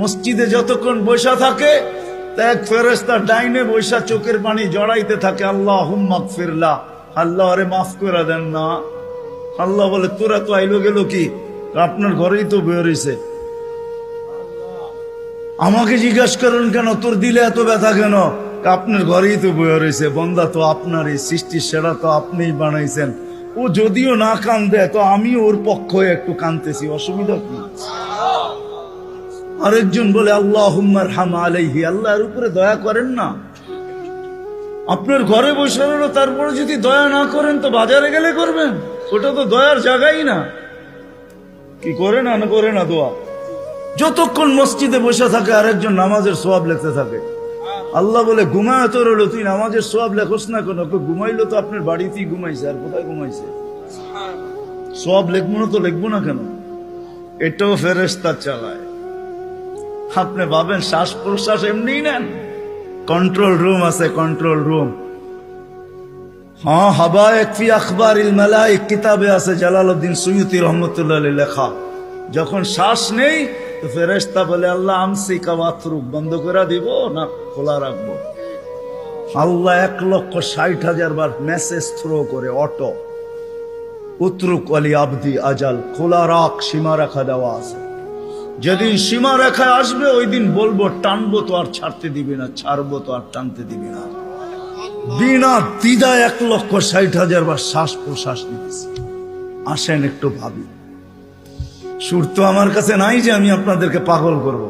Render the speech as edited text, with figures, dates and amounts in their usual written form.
মসজিদে যতক্ষণ বসা থাকে এক ফেরেশতা ডাইনে বৈশা চোখের পানি জড়াইতে থাকে, আল্লাহুম্মা গফিরলা, আল্লাহ আরে মাফ করে দেন না। আল্লাহ বলে তোরা তো আইলো গেল কি, আপনার ঘরেই তো বের হইছে, আমাকে জিজ্ঞাসা করেন কেন তোর দিলে এত ব্যথা কেন? আপনার ঘরেই তো বের হইছে, বন্দা তো আপনারই সৃষ্টি, সেরা তো আপনিই বানাইছেন। ও যদিও না কান্দে তো আমি ওর পক্ষ হয়ে একটু কান্দতেছি, অসুবিধা কি? আরেকজন বলে আল্লাহুম্মা আরহাম আলাইহি, আল্লাহর উপরে দয়া করেন না। আপনার ঘরে বসে রইল, তারপরে যদি দয়া না করেন তো বাজারে গেলে করবেন, ওটা তো দয়ার জায়গাই না। কি করে না করে না দোয়া? যতক্ষণ মসজিদে বসে থাকে আরেকজন নামাজের সওয়াব লিখতে থাকে। আল্লাহ বলে ঘুমায় তো রইল, তুই নামাজের সওয়াব লেখোস না কেন? ঘুমাইলো তো আপনার বাড়িতেই ঘুমাইছে, আর কোথায় ঘুমাইছে? সওয়াব লিখবো না তো লিখবো না কেন? এটাও ফেরেশতা চালায়। আপনি ভাবেন শ্বাস প্রশ্বাস এমনি নেন? কন্ট্রোল রুম আছে, কন্ট্রোল রুম। হ্যাঁ, হাবায়েক ফি আখবারিল মালায়েক কিতাবে আছে, জালালউদ্দিন সুয়ুতি রহমাতুল্লাহ আলাইহি লেখা। যখন শ্বাস নেই তো ফেরেশতা বলে আল্লাহ আমসিকা ওয়াতরুক, বন্ধ করে দিব না খোলা রাখবো? আল্লাহ 1,60,000 বার মেসেজ থ্রো করে, অটো উতরুক আলী আবদি আজাল, খোলা রাখ, সীমা রেখা দেওয়া আছে। যেদিন সীমা রেখায় আসবে ওই দিন বলবো টানবো তো আর ছাড়তে দিবি না, ছাড়বো তো আর টানতে দিবি না। বিনা দ্বিধায় 1,60,000 বার শ্বাস প্রশ্বাস নিতেছি। আসেন একটু ভাবি। সুর তো আমার কাছে নাই যে আমি আপনাদেরকে পাগল করব।